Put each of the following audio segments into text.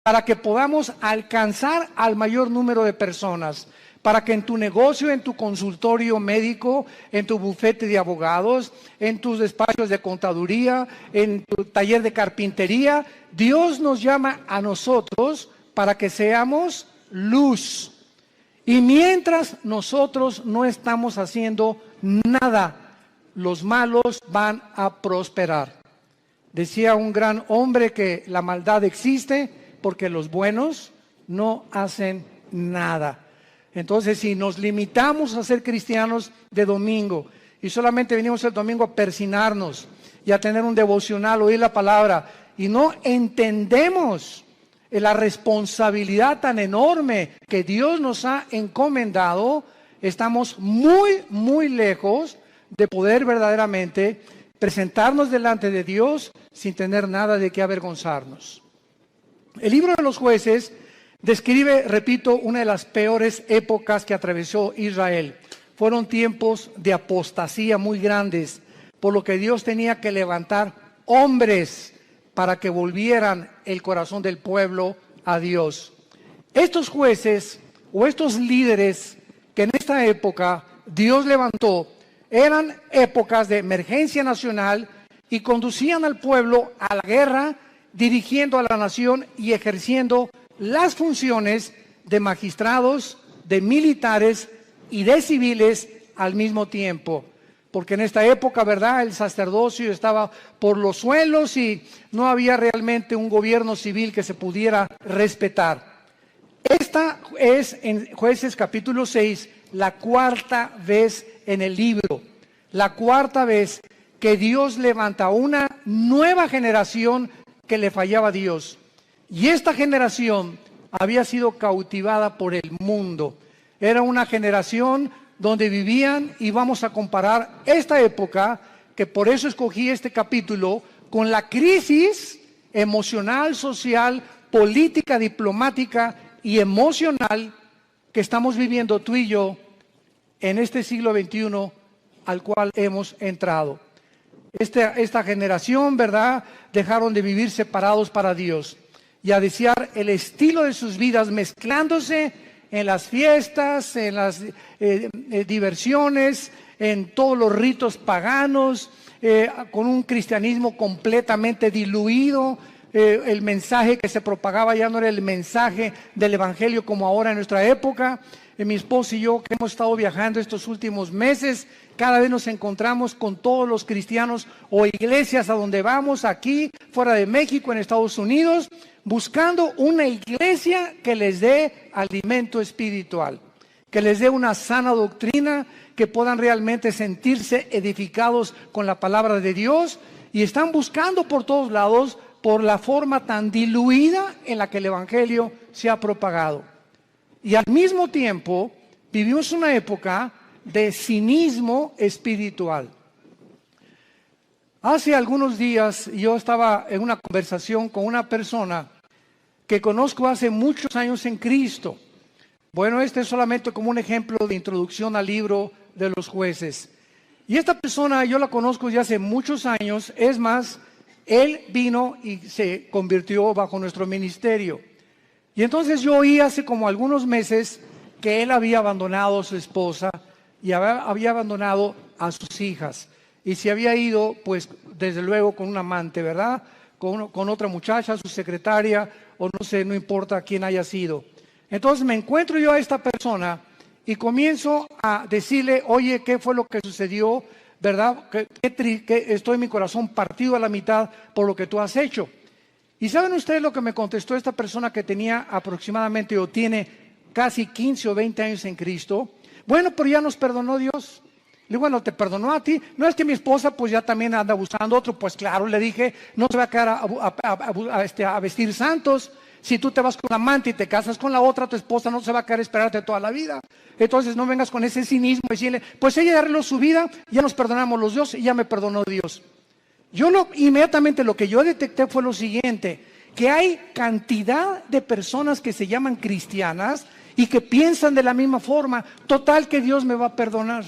para que podamos alcanzar al mayor número de personas, para que en tu negocio, en tu consultorio médico, en tu bufete de abogados, en tus despachos de contaduría, en tu taller de carpintería, Dios nos llama a nosotros para que seamos luz. Y mientras nosotros no estamos haciendo nada, los malos van a prosperar. Decía un gran hombre que la maldad existe porque los buenos no hacen nada. Entonces, si nos limitamos a ser cristianos de domingo y solamente venimos el domingo a persinarnos y a tener un devocional, oír la palabra, y no entendemos la responsabilidad tan enorme que Dios nos ha encomendado, estamos muy, muy lejos de poder verdaderamente presentarnos delante de Dios sin tener nada de qué avergonzarnos. El libro de los Jueces describe, repito, una de las peores épocas que atravesó Israel. Fueron tiempos de apostasía muy grandes, por lo que Dios tenía que levantar hombres para que volvieran el corazón del pueblo a Dios. Estos jueces o estos líderes que en esta época Dios levantó, eran épocas de emergencia nacional y conducían al pueblo a la guerra, dirigiendo a la nación y ejerciendo las funciones de magistrados, de militares y de civiles al mismo tiempo. Porque en esta época, ¿verdad?, el sacerdocio estaba por los suelos y no había realmente un gobierno civil que se pudiera respetar. Esta es, en Jueces capítulo 6, la cuarta vez en el libro, la cuarta vez que Dios levanta una nueva generación que le fallaba a Dios. Y esta generación había sido cautivada por el mundo. Era una generación donde vivían, y vamos a comparar esta época, que por eso escogí este capítulo, con la crisis emocional, social, política, diplomática y emocional que estamos viviendo tú y yo en este siglo XXI al cual hemos entrado. Esta generación, ¿verdad?, dejaron de vivir separados para Dios y a desear el estilo de sus vidas mezclándose en las fiestas, en las diversiones, en todos los ritos paganos, con un cristianismo completamente diluido. El mensaje que se propagaba ya no era el mensaje del evangelio como ahora en nuestra época. Mi esposo y yo, que hemos estado viajando estos últimos meses, cada vez nos encontramos con todos los cristianos o iglesias a donde vamos, aquí, fuera de México, en Estados Unidos, buscando una iglesia que les dé alimento espiritual, que les dé una sana doctrina, que puedan realmente sentirse edificados con la palabra de Dios, y están buscando por todos lados por la forma tan diluida en la que el evangelio se ha propagado. Y al mismo tiempo vivimos una época de cinismo espiritual. Hace algunos días yo estaba en una conversación con una persona que conozco hace muchos años en Cristo. Bueno, este es solamente como un ejemplo de introducción al libro de los Jueces. Y esta persona yo la conozco ya hace muchos años. Es más, él vino y se convirtió bajo nuestro ministerio. Y entonces yo oí hace como algunos meses que él había abandonado a su esposa y había abandonado a sus hijas. Y se había ido, pues, desde luego con un amante, ¿verdad? Con otra muchacha, su secretaria, o no sé, no importa quién haya sido. Entonces me encuentro yo a esta persona y comienzo a decirle, oye, ¿qué fue lo que sucedió? ¿Verdad? Que estoy en mi corazón partido a la mitad por lo que tú has hecho. ¿Y saben ustedes lo que me contestó esta persona que tenía aproximadamente o tiene casi 15 o 20 años en Cristo? Bueno, pero ya nos perdonó Dios. Le digo, bueno, ¿te perdonó a ti? No, es que mi esposa pues ya también anda buscando otro. Pues claro, le dije, no se va a quedar a vestir santos. Si tú te vas con la amante y te casas con la otra, tu esposa no se va a quedar a esperarte toda la vida. Entonces no vengas con ese cinismo y decirle, pues ella arregló su vida, ya nos perdonamos los dos y ya me perdonó Dios. Inmediatamente lo que yo detecté fue lo siguiente, que hay cantidad de personas que se llaman cristianas y que piensan de la misma forma, total que Dios me va a perdonar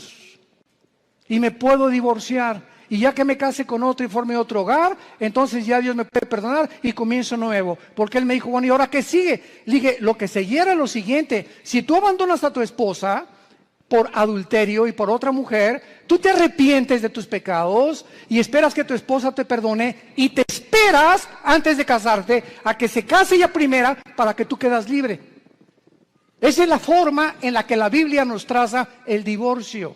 y me puedo divorciar y ya que me case con otro y forme otro hogar, entonces ya Dios me puede perdonar y comienzo nuevo. Porque Él me dijo, bueno, ¿y ahora qué sigue? Le dije, lo que seguía era lo siguiente: si tú abandonas a tu esposa por adulterio y por otra mujer, tú te arrepientes de tus pecados y esperas que tu esposa te perdone, y te esperas antes de casarte a que se case ella primera para que tú quedas libre. Esa es la forma en la que la Biblia nos traza el divorcio,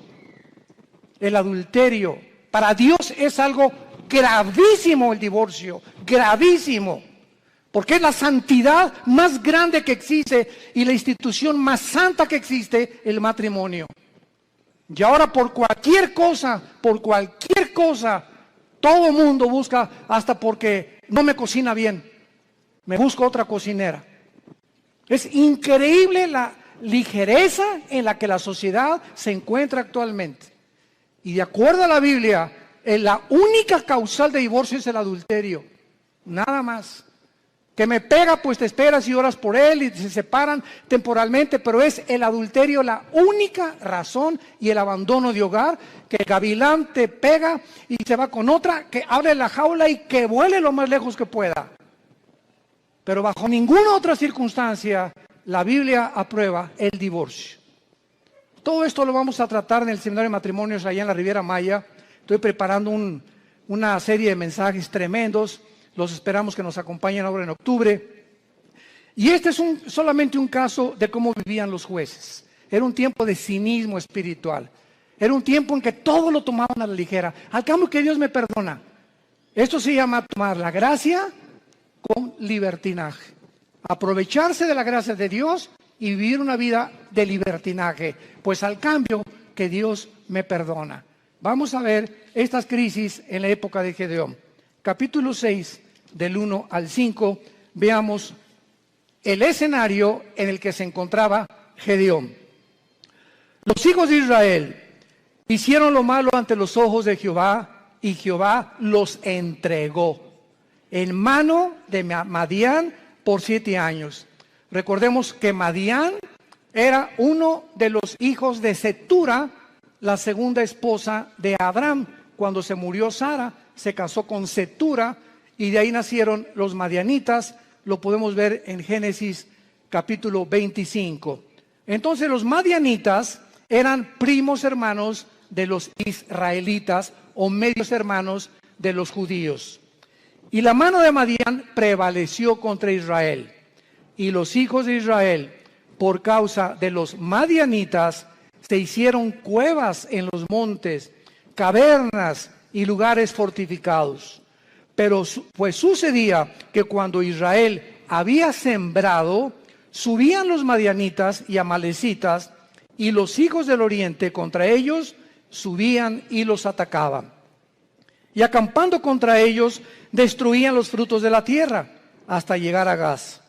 el adulterio. Para Dios es algo gravísimo el divorcio, gravísimo. Porque es la santidad más grande que existe y la institución más santa que existe, el matrimonio. Y ahora por cualquier cosa, todo mundo busca, hasta porque no me cocina bien, me busco otra cocinera. Es increíble la ligereza en la que la sociedad se encuentra actualmente. Y de acuerdo a la Biblia, la única causal de divorcio es el adulterio, nada más. Que me pega, pues te esperas y oras por él y se separan temporalmente, pero es el adulterio la única razón, y el abandono de hogar, que el gavilán te pega y se va con otra, que abre la jaula y que vuele lo más lejos que pueda. Pero bajo ninguna otra circunstancia la Biblia aprueba el divorcio. Todo esto lo vamos a tratar en el seminario de matrimonios allá en la Riviera Maya. Estoy preparando una serie de mensajes tremendos. Los esperamos que nos acompañen ahora en octubre. Y este es solamente un caso de cómo vivían los jueces. Era un tiempo de cinismo espiritual. Era un tiempo en que todo lo tomaban a la ligera. Al cambio que Dios me perdona. Esto se llama tomar la gracia con libertinaje. Aprovecharse de la gracia de Dios y vivir una vida de libertinaje. Pues al cambio que Dios me perdona. Vamos a ver estas crisis en la época de Gedeón. Capítulo 6. Del 1 al 5, veamos el escenario en el que se encontraba Gedeón. Los hijos de Israel hicieron lo malo ante los ojos de Jehová, y Jehová los entregó en mano de Madián por 7 años. Recordemos que Madián era uno de los hijos de Cetura, la segunda esposa de Abraham. Cuando se murió Sara, se casó con Cetura, y de ahí nacieron los madianitas. Lo podemos ver en Génesis capítulo 25. Entonces los madianitas eran primos hermanos de los israelitas, o medios hermanos de los judíos. Y la mano de Madián prevaleció contra Israel. Y los hijos de Israel, por causa de los madianitas, se hicieron cuevas en los montes, cavernas y lugares fortificados. Pero pues sucedía que cuando Israel había sembrado, subían los madianitas y amalecitas, y los hijos del oriente contra ellos subían y los atacaban. Y acampando contra ellos, destruían los frutos de la tierra hasta llegar a Gaz.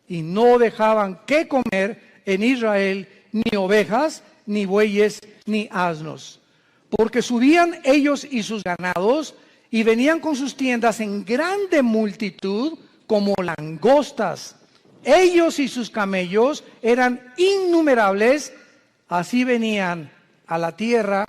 Y no dejaban que comer en Israel ni ovejas, ni bueyes, ni asnos. Porque subían ellos y sus ganados, y venían con sus tiendas en grande multitud, como langostas. Ellos y sus camellos eran innumerables, así venían a la tierra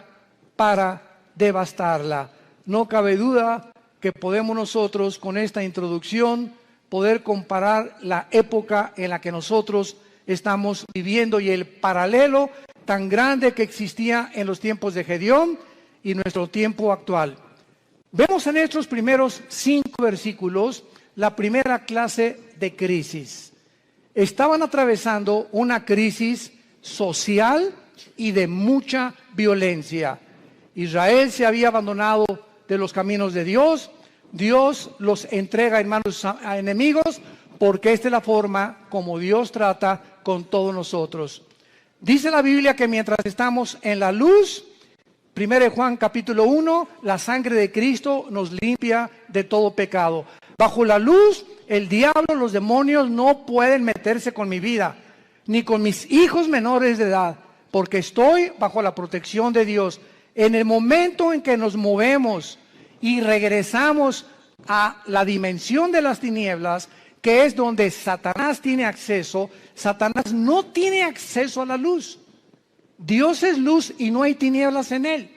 para devastarla. No cabe duda que podemos nosotros, con esta introducción, poder comparar la época en la que nosotros estamos viviendo y el paralelo tan grande que existía en los tiempos de Gedeón y nuestro tiempo actual. Vemos en estos primeros 5 versículos la primera clase de crisis. Estaban atravesando una crisis social y de mucha violencia. Israel se había abandonado de los caminos de Dios. Dios los entrega en manos a enemigos, porque esta es la forma como Dios trata con todos nosotros. Dice la Biblia que mientras estamos en la luz, 1 Juan capítulo 1, la sangre de Cristo nos limpia de todo pecado. Bajo la luz, el diablo, los demonios no pueden meterse con mi vida, ni con mis hijos menores de edad, porque estoy bajo la protección de Dios. En el momento en que nos movemos y regresamos a la dimensión de las tinieblas, que es donde Satanás tiene acceso, Satanás no tiene acceso a la luz. Dios es luz y no hay tinieblas en él.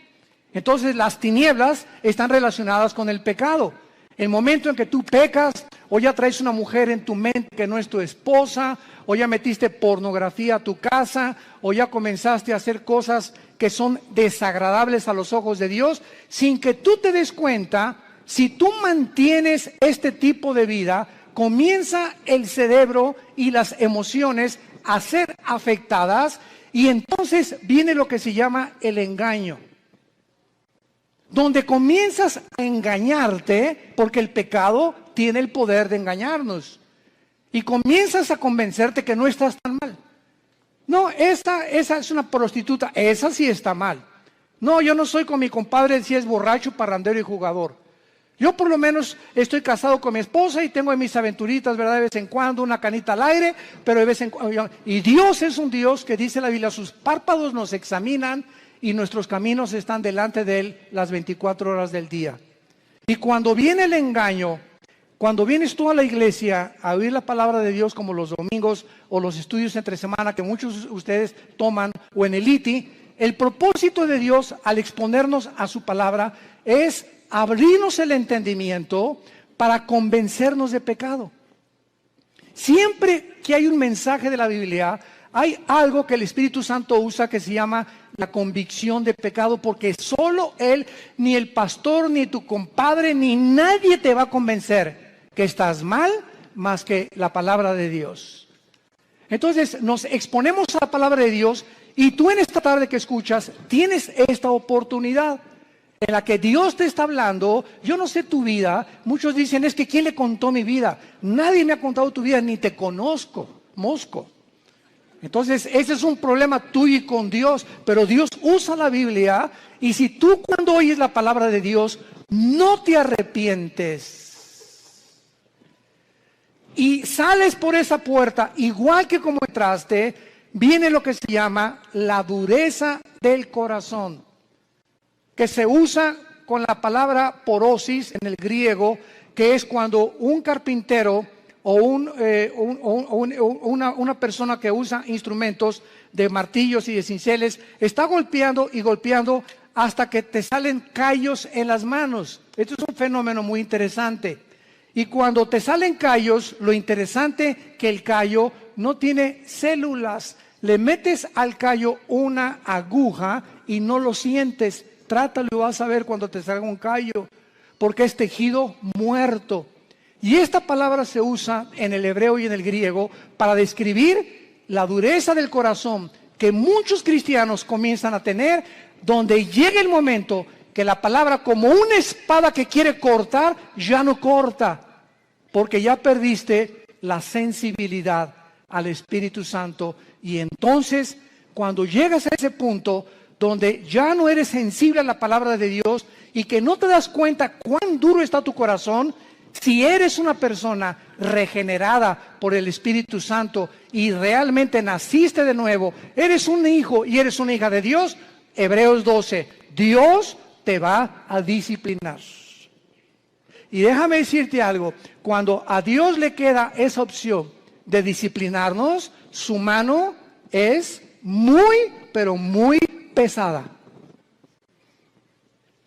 Entonces las tinieblas están relacionadas con el pecado. El momento en que tú pecas, o ya traes una mujer en tu mente que no es tu esposa, o ya metiste pornografía a tu casa, o ya comenzaste a hacer cosas que son desagradables a los ojos de Dios, sin que tú te des cuenta, si tú mantienes este tipo de vida, comienza el cerebro y las emociones a ser afectadas, y entonces viene lo que se llama el engaño. Donde comienzas a engañarte, porque el pecado tiene el poder de engañarnos. Y comienzas a convencerte que no estás tan mal. No, esa es una prostituta, esa sí está mal. No, yo no soy con mi compadre si es borracho, parrandero y jugador. Yo por lo menos estoy casado con mi esposa y tengo mis aventuritas, ¿verdad? De vez en cuando, una canita al aire, pero de vez en cuando. Y Dios es un Dios que dice la Biblia, sus párpados nos examinan y nuestros caminos están delante de Él las 24 horas del día. Y cuando viene el engaño, cuando vienes tú a la iglesia a oír la palabra de Dios como los domingos o los estudios entre semana que muchos de ustedes toman o en el ITI, el propósito de Dios al exponernos a su palabra es abrirnos el entendimiento para convencernos de pecado. Siempre que hay un mensaje de la Biblia, hay algo que el Espíritu Santo usa que se llama la convicción de pecado, porque solo Él, ni el pastor, ni tu compadre, ni nadie te va a convencer que estás mal más que la palabra de Dios. Entonces nos exponemos a la palabra de Dios y tú en esta tarde que escuchas tienes esta oportunidad en la que Dios te está hablando. Yo no sé tu vida, muchos dicen es que ¿quién le contó mi vida? Nadie me ha contado tu vida, ni te conozco, mosco. Entonces ese es un problema tuyo y con Dios, pero Dios usa la Biblia y si tú cuando oyes la palabra de Dios no te arrepientes y sales por esa puerta igual que como entraste, viene lo que se llama la dureza del corazón, que se usa con la palabra porosis en el griego, que es cuando un carpintero o una persona que usa instrumentos de martillos y de cinceles, está golpeando y golpeando hasta que te salen callos en las manos. Esto es un fenómeno muy interesante. Y cuando te salen callos, lo interesante que el callo no tiene células. Le metes al callo una aguja y no lo sientes. Trátalo y vas a ver cuando te salga un callo, porque es tejido muerto. Y esta palabra se usa en el hebreo y en el griego para describir la dureza del corazón que muchos cristianos comienzan a tener, donde llega el momento que la palabra, como una espada que quiere cortar, ya no corta, porque ya perdiste la sensibilidad al Espíritu Santo. Y entonces, cuando llegas a ese punto donde ya no eres sensible a la palabra de Dios y que no te das cuenta cuán duro está tu corazón, si eres una persona regenerada por el Espíritu Santo y realmente naciste de nuevo, eres un hijo y eres una hija de Dios, Hebreos 12, Dios te va a disciplinar. Y déjame decirte algo, cuando a Dios le queda esa opción de disciplinarnos, su mano es muy, pero muy pesada.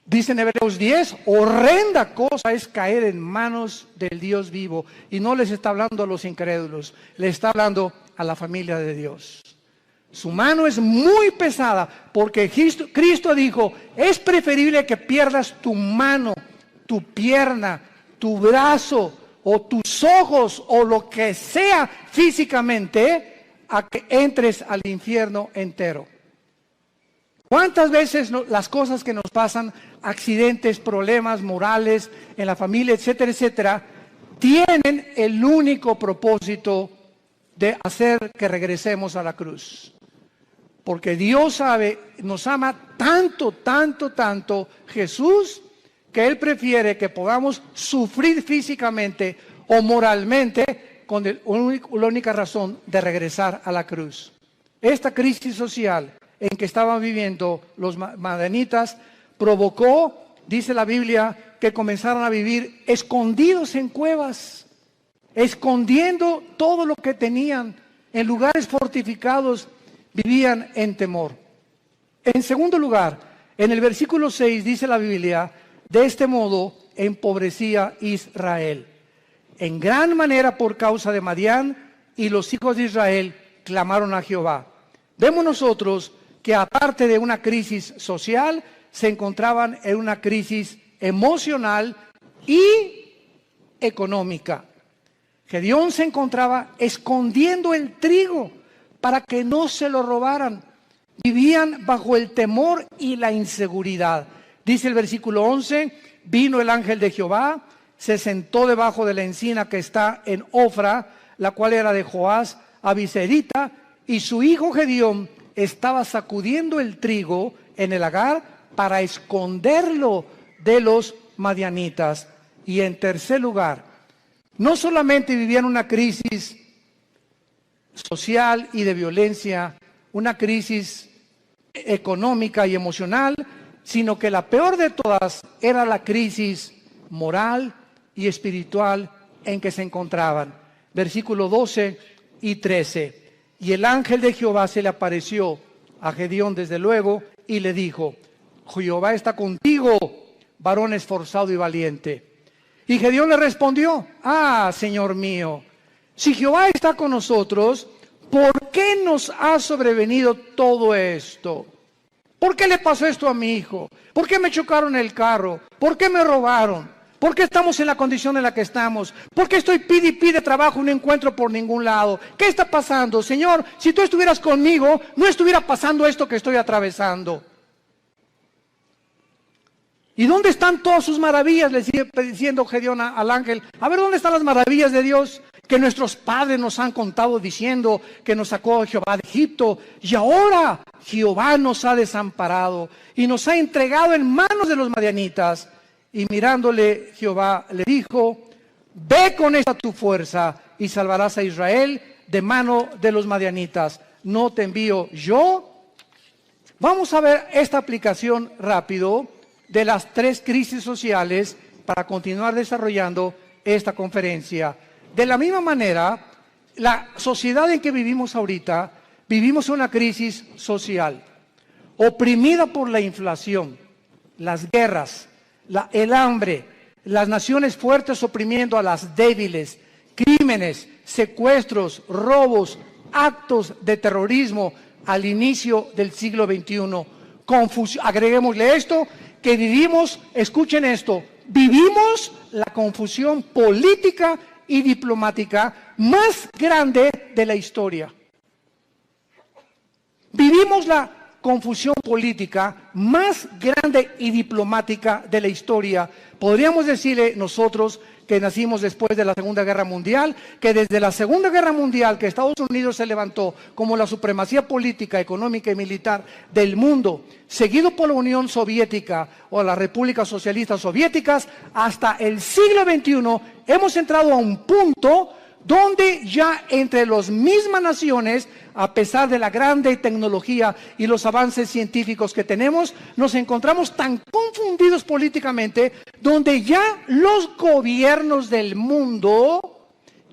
Dice en Hebreos 10, horrenda cosa es caer en manos del Dios vivo. Y no les está hablando a los incrédulos, le está hablando a la familia de Dios. Su mano es muy pesada porque Cristo dijo, es preferible que pierdas tu mano, tu pierna, tu brazo o tus ojos o lo que sea físicamente a que entres al infierno entero. ¿Cuántas veces las cosas que nos pasan, accidentes, problemas morales en la familia, etcétera, etcétera, tienen el único propósito de hacer que regresemos a la cruz? Porque Dios sabe, nos ama tanto, tanto, tanto Jesús, que Él prefiere que podamos sufrir físicamente o moralmente con la única razón de regresar a la cruz. Esta crisis social en que estaban viviendo los madianitas provocó, dice la Biblia, que comenzaron a vivir escondidos en cuevas, escondiendo todo lo que tenían, en lugares fortificados, vivían en temor. En segundo lugar, En el versículo 6 dice la Biblia, de este modo empobrecía Israel en gran manera por causa de Madián, y los hijos de Israel clamaron a Jehová. Vemos nosotros que aparte de una crisis social, se encontraban en una crisis emocional y económica. Gedeón se encontraba escondiendo el trigo para que no se lo robaran. Vivían bajo el temor y la inseguridad. Dice el versículo 11, vino el ángel de Jehová, se sentó debajo de la encina que está en Ofra, la cual era de Joás Abiserita, y su hijo Gedeón estaba sacudiendo el trigo en el lagar para esconderlo de los madianitas. Y en tercer lugar, no solamente vivían una crisis social y de violencia, una crisis económica y emocional, sino que la peor de todas era la crisis moral y espiritual en que se encontraban. Versículos 12 y 13. Y el ángel de Jehová se le apareció a Gedeón desde luego y le dijo, Jehová está contigo, varón esforzado y valiente. Y Gedeón le respondió, Señor mío, si Jehová está con nosotros, ¿por qué nos ha sobrevenido todo esto? ¿Por qué le pasó esto a mi hijo? ¿Por qué me chocaron el carro? ¿Por qué me robaron? ¿Por qué estamos en la condición en la que estamos? ¿Por qué estoy pide y pide trabajo y no encuentro por ningún lado? ¿Qué está pasando? Señor, si tú estuvieras conmigo, no estuviera pasando esto que estoy atravesando. ¿Y dónde están todas sus maravillas? Le sigue diciendo Gedeón al ángel. A ver, ¿dónde están las maravillas de Dios? Que nuestros padres nos han contado diciendo que nos sacó Jehová de Egipto. Y ahora Jehová nos ha desamparado y nos ha entregado en manos de los madianitas. Y mirándole Jehová le dijo, ve con esta tu fuerza y salvarás a Israel de mano de los madianitas. ¿No te envío yo? Vamos a ver esta aplicación rápido de las tres crisis sociales para continuar desarrollando esta conferencia. De la misma manera, la sociedad en que vivimos ahorita, vivimos una crisis social, oprimida por la inflación, las guerras, el hambre, las naciones fuertes oprimiendo a las débiles, crímenes, secuestros, robos, actos de terrorismo al inicio del siglo XXI. Agreguémosle esto, que vivimos, escuchen esto, vivimos la confusión política y diplomática más grande de la historia. Vivimos la confusión política más grande y diplomática de la historia. Podríamos decirle nosotros que nacimos después de la Segunda Guerra Mundial, que desde la Segunda Guerra Mundial, que Estados Unidos se levantó como la supremacía política, económica y militar del mundo, seguido por la Unión Soviética o las repúblicas socialistas soviéticas, hasta el siglo XXI hemos entrado a un punto donde ya entre las mismas naciones, a pesar de la grande tecnología y los avances científicos que tenemos, nos encontramos tan confundidos políticamente, donde ya los gobiernos del mundo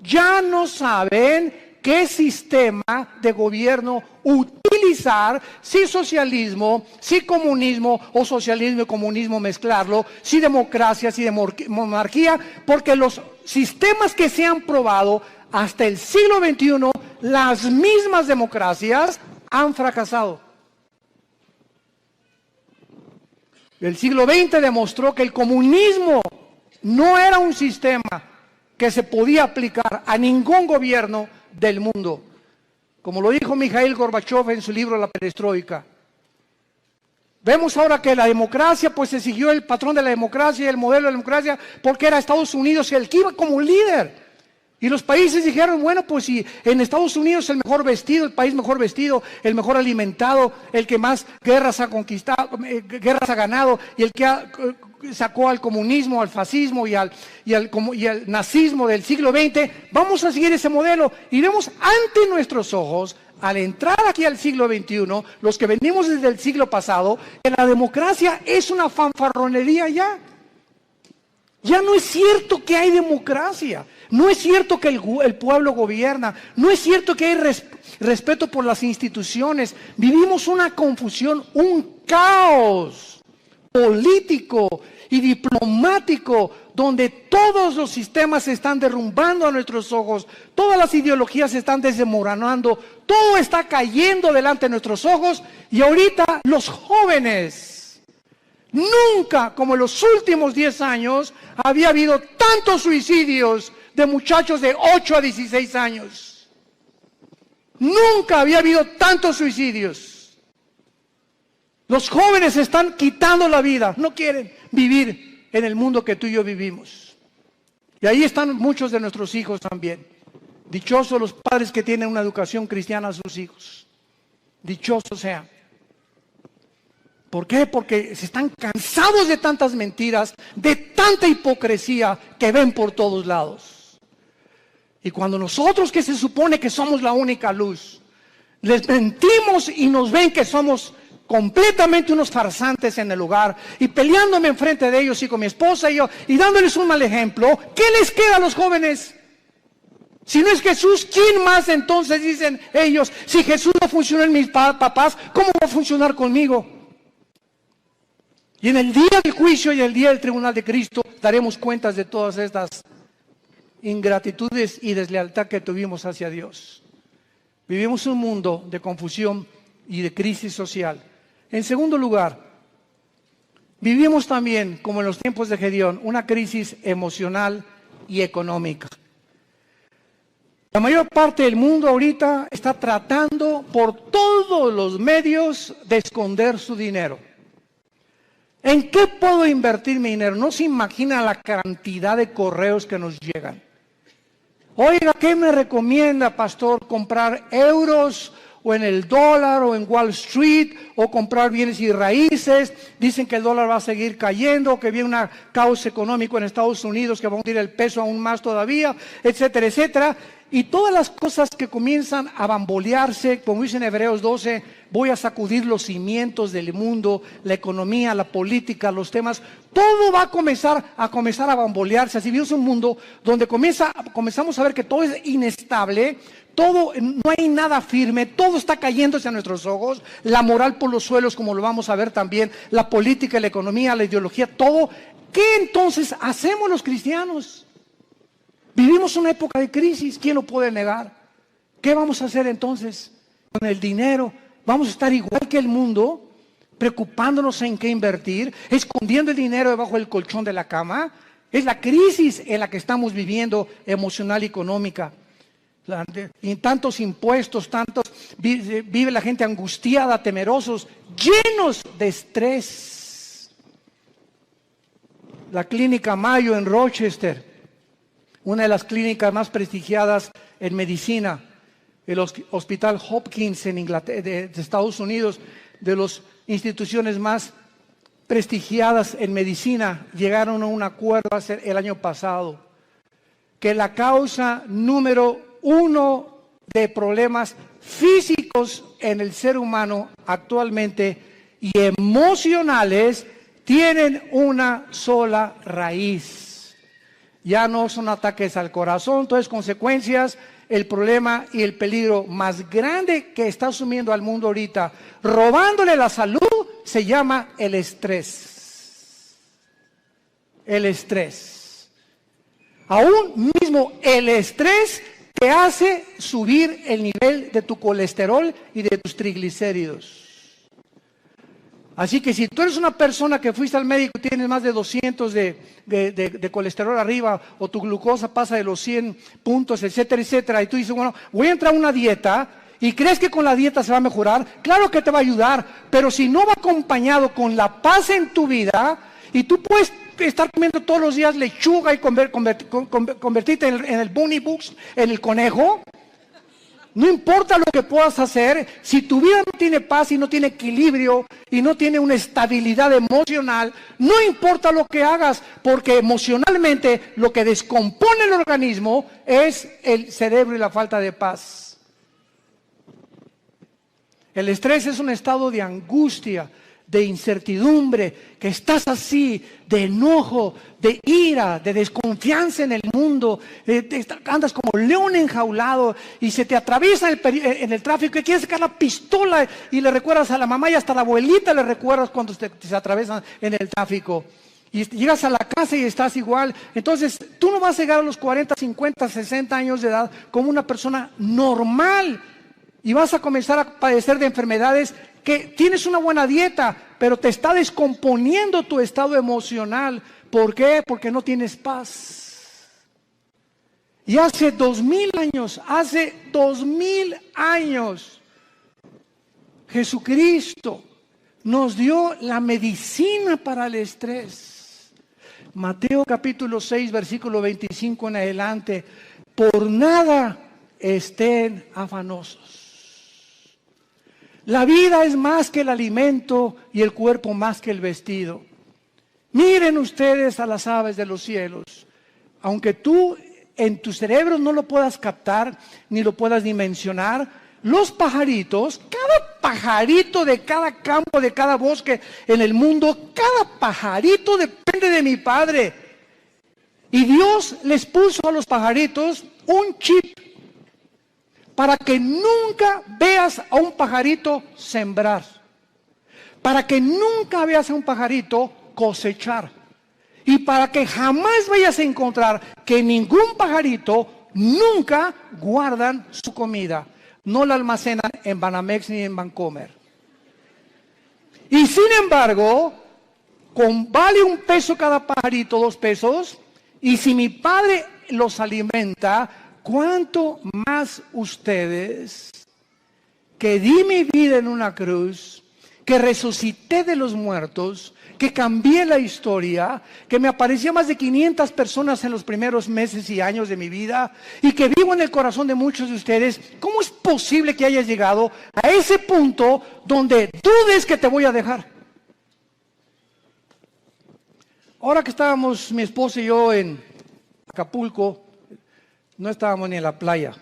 ya no saben qué sistema de gobierno utilizar, si socialismo, si comunismo o socialismo y comunismo mezclarlo, si democracia, si monarquía, porque los sistemas que se han probado hasta el siglo XXI, las mismas democracias han fracasado. El siglo XX demostró que el comunismo no era un sistema que se podía aplicar a ningún gobierno del mundo. Como lo dijo Mikhail Gorbachev en su libro La Perestroika. Vemos ahora que la democracia, pues se siguió el patrón de la democracia y el modelo de la democracia, porque era Estados Unidos el que iba como líder. Y los países dijeron, bueno, pues si en Estados Unidos el mejor vestido, el país mejor vestido, el mejor alimentado, el que más guerras ha conquistado, guerras ha ganado, y el que sacó al comunismo, al fascismo y al nazismo del siglo XX, vamos a seguir ese modelo. Y vemos ante nuestros ojos, al entrar aquí al siglo XXI, los que venimos desde el siglo pasado, que la democracia es una fanfarronería ya. Ya no es cierto que hay democracia, no es cierto que el pueblo gobierna, no es cierto que hay respeto por las instituciones. Vivimos una confusión, un caos político y diplomático, donde todos los sistemas se están derrumbando a nuestros ojos, todas las ideologías se están desmoronando, todo está cayendo delante de nuestros ojos, y ahorita los jóvenes, nunca como en los últimos 10 años había habido tantos suicidios de muchachos de 8 a 16 años. Nunca había habido tantos suicidios. Los jóvenes se están quitando la vida, no quieren vivir en el mundo que tú y yo vivimos. Y ahí están muchos de nuestros hijos también. Dichosos los padres que tienen una educación cristiana a sus hijos. Dichosos sean. ¿Por qué? Porque se están cansados de tantas mentiras, de tanta hipocresía que ven por todos lados. Y cuando nosotros, que se supone que somos la única luz, les mentimos y nos ven que somos completamente unos farsantes en el hogar, y peleándome enfrente de ellos y con mi esposa y yo, y dándoles un mal ejemplo, ¿qué les queda a los jóvenes? Si no es Jesús, ¿quién más entonces dicen ellos? Si Jesús no funcionó en mis papás, ¿cómo va a funcionar conmigo? Y en el día del juicio y el día del tribunal de Cristo daremos cuentas de todas estas ingratitudes y deslealtad que tuvimos hacia Dios. Vivimos un mundo de confusión y de crisis social. En segundo lugar, vivimos también, como en los tiempos de Gedeón, una crisis emocional y económica. La mayor parte del mundo ahorita está tratando por todos los medios de esconder su dinero. ¿En qué puedo invertir mi dinero? No se imagina la cantidad de correos que nos llegan. Oiga, ¿qué me recomienda, pastor? ¿Comprar euros o en el dólar o en Wall Street o comprar bienes y raíces? Dicen que el dólar va a seguir cayendo, que viene un caos económico en Estados Unidos que va a hundir el peso aún más todavía, etcétera, etcétera. Y todas las cosas que comienzan a bambolearse, como dice en Hebreos 12, voy a sacudir los cimientos del mundo, la economía, la política, los temas, todo va a comenzar a bambolearse. Así vivimos un mundo donde comenzamos a ver que todo es inestable, todo, no hay nada firme, todo está cayéndose a nuestros ojos, la moral por los suelos, como lo vamos a ver también, la política, la economía, la ideología, todo. ¿Qué entonces hacemos los cristianos? Vivimos una época de crisis, ¿quién lo puede negar? ¿Qué vamos a hacer entonces con el dinero? ¿Vamos a estar igual que el mundo, preocupándonos en qué invertir, escondiendo el dinero debajo del colchón de la cama? Es la crisis en la que estamos viviendo, emocional y económica. Y tantos impuestos, vive la gente angustiada, temerosos, llenos de estrés. La clínica Mayo en Rochester, una de las clínicas más prestigiadas en medicina, el Hospital Hopkins en Inglaterra, de Estados Unidos, de las instituciones más prestigiadas en medicina, llegaron a un acuerdo el año pasado, que la causa número 1 de problemas físicos en el ser humano actualmente y emocionales tienen una sola raíz. Ya no son ataques al corazón, entonces consecuencias, el problema y el peligro más grande que está asumiendo al mundo ahorita, robándole la salud, se llama el estrés. El estrés. Aún mismo el estrés te hace subir el nivel de tu colesterol y de tus triglicéridos. Así que si tú eres una persona que fuiste al médico y tienes más de 200 de colesterol arriba, o tu glucosa pasa de los 100 puntos, etcétera, etcétera, y tú dices, bueno, voy a entrar a una dieta, y crees que con la dieta se va a mejorar, claro que te va a ayudar, pero si no va acompañado con la paz en tu vida, y tú puedes estar comiendo todos los días lechuga y convertirte en el bunny books, en el conejo. No importa lo que puedas hacer, si tu vida no tiene paz y no tiene equilibrio y no tiene una estabilidad emocional, no importa lo que hagas, porque emocionalmente lo que descompone el organismo es el cerebro y la falta de paz. El estrés es un estado de angustia, de incertidumbre, que estás así, de enojo, de ira, de desconfianza en el mundo, andas como león enjaulado y se te atraviesa en el tráfico y quieres sacar la pistola y le recuerdas a la mamá y hasta a la abuelita le recuerdas cuando se atraviesan en el tráfico. Y llegas a la casa y estás igual. Entonces, tú no vas a llegar a los 40, 50, 60 años de edad como una persona normal. Y vas a comenzar a padecer de enfermedades que tienes una buena dieta, pero te está descomponiendo tu estado emocional. ¿Por qué? Porque no tienes paz. Y hace 2000 años, Jesucristo nos dio la medicina para el estrés. Mateo capítulo 6, versículo 25 en adelante. Por nada estén afanosos. La vida es más que el alimento y el cuerpo más que el vestido. Miren ustedes a las aves de los cielos. Aunque tú en tu cerebro no lo puedas captar, ni lo puedas dimensionar, los pajaritos, cada pajarito de cada campo, de cada bosque en el mundo, cada pajarito depende de mi Padre. Y Dios les puso a los pajaritos un chip para que nunca veas a un pajarito sembrar, para que nunca veas a un pajarito cosechar, y para que jamás vayas a encontrar que ningún pajarito nunca guardan su comida. No la almacenan en Banamex ni en Bancomer. Y sin embargo, vale $1 cada pajarito, $2. Y si mi Padre los alimenta, ¿cuánto más ustedes, que di mi vida en una cruz, que resucité de los muertos, que cambié la historia, que me apareció más de 500 personas en los primeros meses y años de mi vida, y que vivo en el corazón de muchos de ustedes? ¿Cómo es posible que hayas llegado a ese punto donde dudes que te voy a dejar? Ahora que estábamos mi esposa y yo en Acapulco, no estábamos ni en la playa.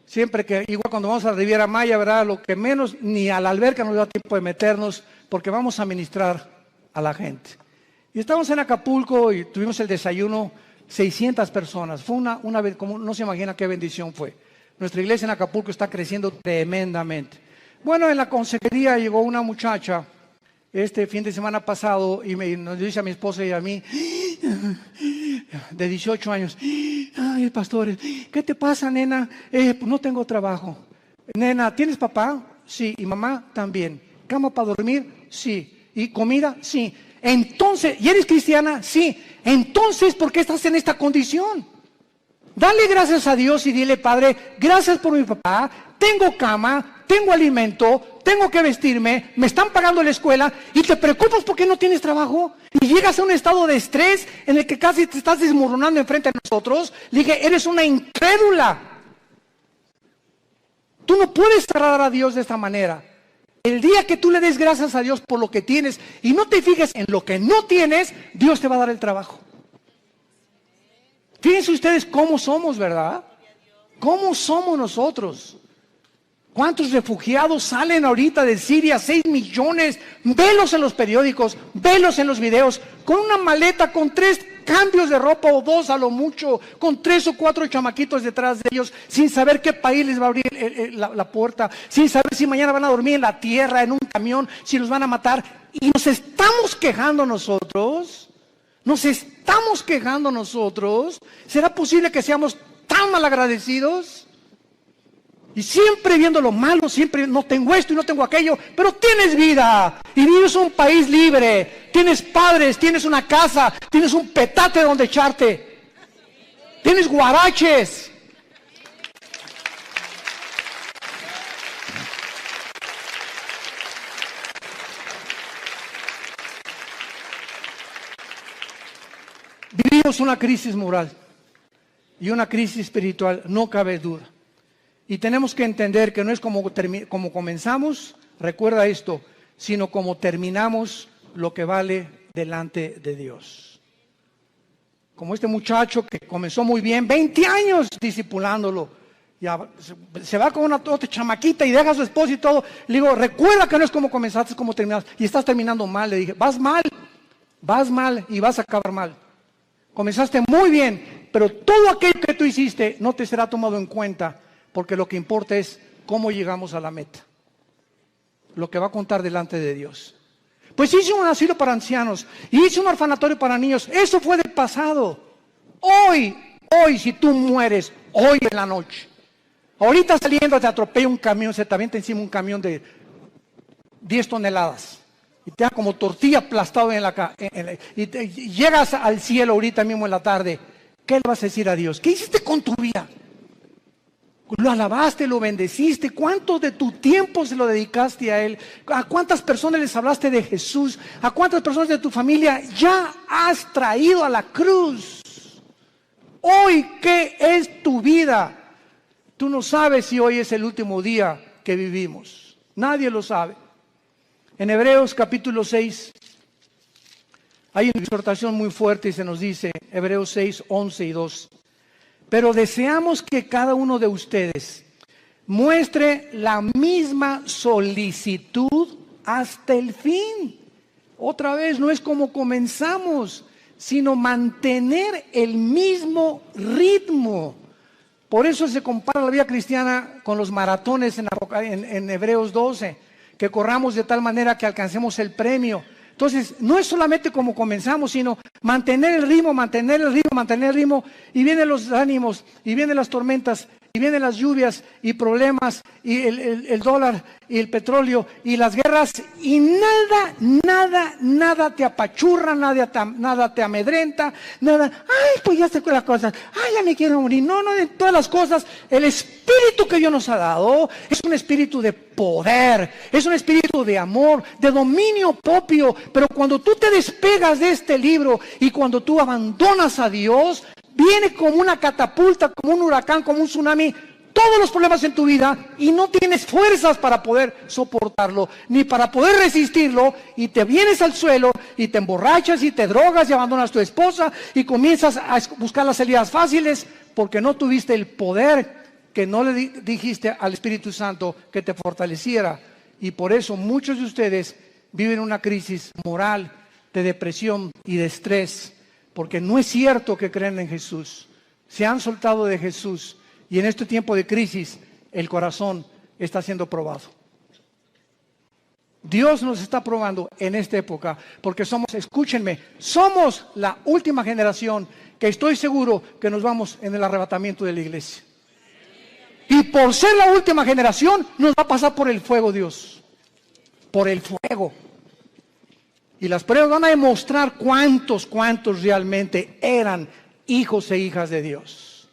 Siempre que, igual cuando vamos a la Riviera Maya, ¿verdad? Lo que menos, ni a la alberca nos da tiempo de meternos, porque vamos a ministrar a la gente. Y estábamos en Acapulco y tuvimos el desayuno, 600 personas. Fue una vez, como no se imagina qué bendición fue. Nuestra iglesia en Acapulco está creciendo tremendamente. Bueno, en la consejería llegó una muchacha este fin de semana pasado y nos dice a mi esposa y a mí, de 18 años, ay, pastores, ¿qué te pasa, nena? Pues no tengo trabajo. Nena, ¿tienes papá? Sí. ¿Y mamá? También. ¿Cama para dormir? Sí. ¿Y comida? Sí. Entonces, ¿y eres cristiana? Sí. Entonces, ¿por qué estás en esta condición? Dale gracias a Dios y dile, Padre, gracias por mi papá, tengo cama, tengo alimento, tengo que vestirme, me están pagando la escuela y te preocupas porque no tienes trabajo y llegas a un estado de estrés en el que casi te estás desmoronando enfrente de nosotros. Le dije, eres una incrédula. Tú no puedes tratar a Dios de esta manera. El día que tú le des gracias a Dios por lo que tienes y no te fijes en lo que no tienes, Dios te va a dar el trabajo. Fíjense ustedes cómo somos, ¿verdad? ¿Cómo somos nosotros? ¿Cuántos refugiados salen ahorita de Siria? 6 millones. Velos en los periódicos, velos en los videos, con una maleta, con 3 cambios de ropa o 2 a lo mucho, con 3 o 4 chamaquitos detrás de ellos, sin saber qué país les va a abrir la puerta, sin saber si mañana van a dormir en la tierra, en un camión, si los van a matar. Y nos estamos quejando nosotros. ¿Será posible que seamos tan malagradecidos? Y siempre viendo lo malo, siempre no tengo esto y no tengo aquello, pero tienes vida y vives en un país libre, tienes padres, tienes una casa, tienes un petate donde echarte, tienes guaraches. Vivimos una crisis moral y una crisis espiritual, no cabe duda. Y tenemos que entender que no es como comenzamos, recuerda esto, sino como terminamos lo que vale delante de Dios. Como este muchacho que comenzó muy bien, 20 años discipulándolo, se va con una otra chamaquita y deja a su esposo y todo. Le digo, recuerda que no es como comenzaste, es como terminaste. Y estás terminando mal. Le dije, vas mal y vas a acabar mal. Comenzaste muy bien, pero todo aquello que tú hiciste no te será tomado en cuenta, porque lo que importa es cómo llegamos a la meta. Lo que va a contar delante de Dios. Pues hice un asilo para ancianos, hice un orfanatorio para niños. Eso fue del pasado. Hoy, si tú mueres, hoy en la noche, ahorita saliendo te atropella un camión, se te avienta encima un camión de 10 toneladas y te da como tortilla aplastado y llegas al cielo ahorita mismo en la tarde. ¿Qué le vas a decir a Dios? ¿Qué hiciste con tu vida? Lo alabaste, lo bendeciste. ¿Cuánto de tu tiempo se lo dedicaste a Él? ¿A cuántas personas les hablaste de Jesús? ¿A cuántas personas de tu familia ya has traído a la cruz? Hoy, ¿qué es tu vida? Tú no sabes si hoy es el último día que vivimos. Nadie lo sabe. En Hebreos capítulo 6 hay una exhortación muy fuerte y se nos dice, Hebreos 6, 11 y 2. Pero deseamos que cada uno de ustedes muestre la misma solicitud hasta el fin. Otra vez, no es como comenzamos, sino mantener el mismo ritmo. Por eso se compara la vida cristiana con los maratones en Hebreos 12, que corramos de tal manera que alcancemos el premio. Entonces, no es solamente como comenzamos, sino mantener el ritmo, y vienen los ánimos, y vienen las tormentas, y vienen las lluvias, y problemas, y el dólar, y el petróleo, y las guerras, y nada te apachurra, nada te amedrenta, pues ya sé las cosas, ya me quiero morir. No, de todas las cosas, el espíritu que Dios nos ha dado es un espíritu de poder, es un espíritu de amor, de dominio propio. Pero cuando tú te despegas de este libro y cuando tú abandonas a Dios, viene como una catapulta, como un huracán, como un tsunami, todos los problemas en tu vida y no tienes fuerzas para poder soportarlo, ni para poder resistirlo, y te vienes al suelo y te emborrachas y te drogas y abandonas a tu esposa y comienzas a buscar las salidas fáciles porque no tuviste el poder que no le dijiste al Espíritu Santo que te fortaleciera. Y por eso muchos de ustedes viven una crisis moral, de depresión y de estrés, porque no es cierto que creen en Jesús. Se han soltado de Jesús y en este tiempo de crisis el corazón está siendo probado. Dios nos está probando en esta época porque escúchenme, somos la última generación que estoy seguro que nos vamos en el arrebatamiento de la iglesia. Y por ser la última generación nos va a pasar por el fuego Dios, por el fuego. Y las pruebas van a demostrar cuántos realmente eran hijos e hijas de Dios.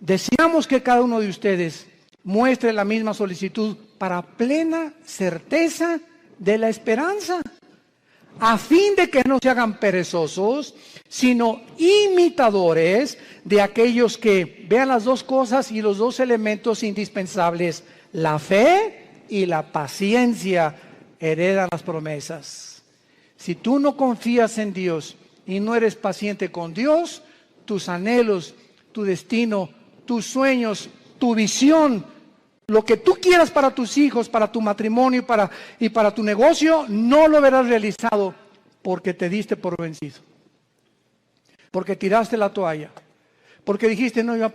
Deseamos que cada uno de ustedes muestre la misma solicitud para plena certeza de la esperanza, a fin de que no se hagan perezosos, sino imitadores de aquellos que vean las dos cosas y los dos elementos indispensables, la fe y la paciencia, heredan las promesas. Si tú no confías en Dios y no eres paciente con Dios, tus anhelos, tu destino, tus sueños, tu visión, lo que tú quieras para tus hijos, para tu matrimonio y para tu negocio, no lo verás realizado porque te diste por vencido. Porque tiraste la toalla. Porque dijiste, no, ya,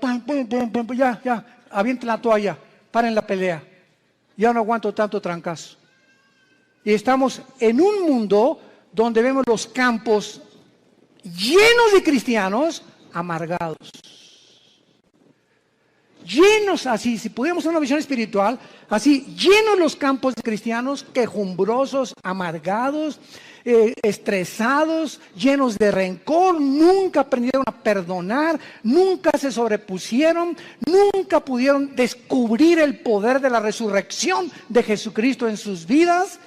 avienten la toalla, paren la pelea. Ya no aguanto tanto trancazo. Y estamos en un mundo donde vemos los campos llenos de cristianos amargados. Llenos así, si pudiéramos hacer una visión espiritual, así, llenos los campos de cristianos quejumbrosos, amargados, estresados, llenos de rencor, nunca aprendieron a perdonar, nunca se sobrepusieron, nunca pudieron descubrir el poder de la resurrección de Jesucristo en sus vidas,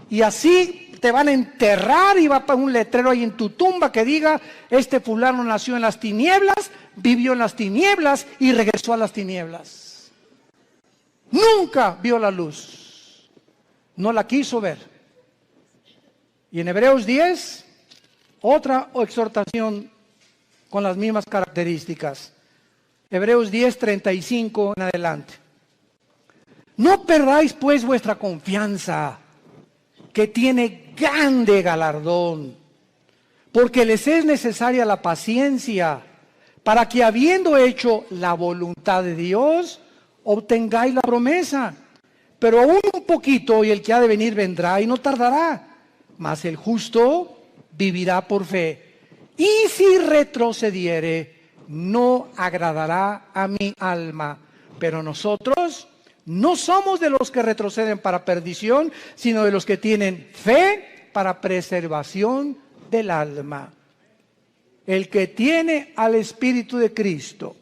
y así te van a enterrar y va a poner un letrero ahí en tu tumba que diga, este fulano nació en las tinieblas, vivió en las tinieblas y regresó a las tinieblas. Nunca vio la luz, no la quiso ver. Y en Hebreos 10, otra exhortación con las mismas características. Hebreos 10:35 en adelante. No perdáis pues vuestra confianza, que tiene grande galardón, porque les es necesaria la paciencia, para que habiendo hecho la voluntad de Dios, obtengáis la promesa. Pero aún un poquito, y el que ha de venir vendrá y no tardará, mas el justo vivirá por fe. Y si retrocediere, no agradará a mi alma. Pero nosotros no somos de los que retroceden para perdición, sino de los que tienen fe para preservación del alma. El que tiene al Espíritu de Cristo,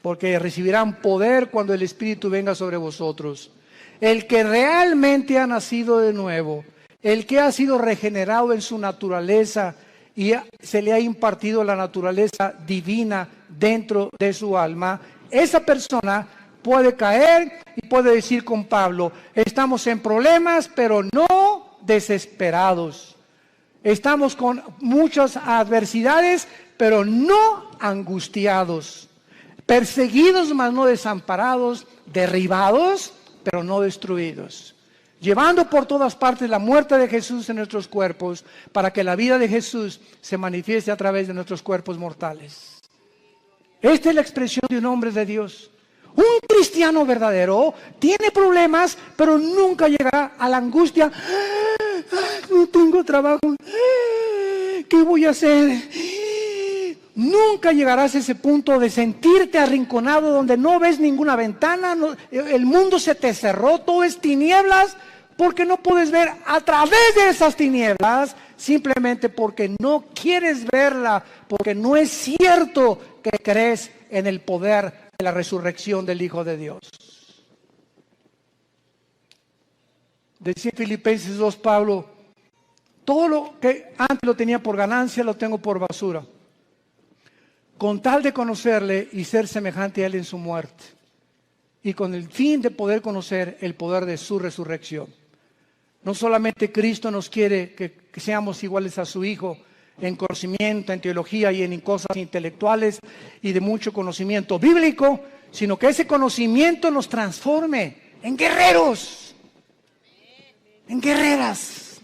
porque recibirán poder cuando el Espíritu venga sobre vosotros. El que realmente ha nacido de nuevo, el que ha sido regenerado en su naturaleza y se le ha impartido la naturaleza divina dentro de su alma, esa persona puede caer y puede decir con Pablo, estamos en problemas, pero no desesperados. Estamos con muchas adversidades, pero no angustiados. Perseguidos, mas no desamparados. Derribados, pero no destruidos. Llevando por todas partes la muerte de Jesús en nuestros cuerpos, para que la vida de Jesús se manifieste a través de nuestros cuerpos mortales. Esta es la expresión de un hombre de Dios. Un cristiano verdadero tiene problemas, pero nunca llegará a la angustia. No tengo trabajo. ¿Qué voy a hacer? Nunca llegarás a ese punto de sentirte arrinconado donde no ves ninguna ventana, el mundo se te cerró, todo es tinieblas, porque no puedes ver a través de esas tinieblas, simplemente porque no quieres verla, porque no es cierto que crees en el poder de la resurrección del Hijo de Dios. Decía en Filipenses 2 Pablo, todo lo que antes lo tenía por ganancia lo tengo por basura, con tal de conocerle y ser semejante a él en su muerte, y con el fin de poder conocer el poder de su resurrección. No solamente Cristo nos quiere que seamos iguales a su Hijo en conocimiento, en teología y en cosas intelectuales y de mucho conocimiento bíblico, sino que ese conocimiento nos transforme en guerreros, en guerreras,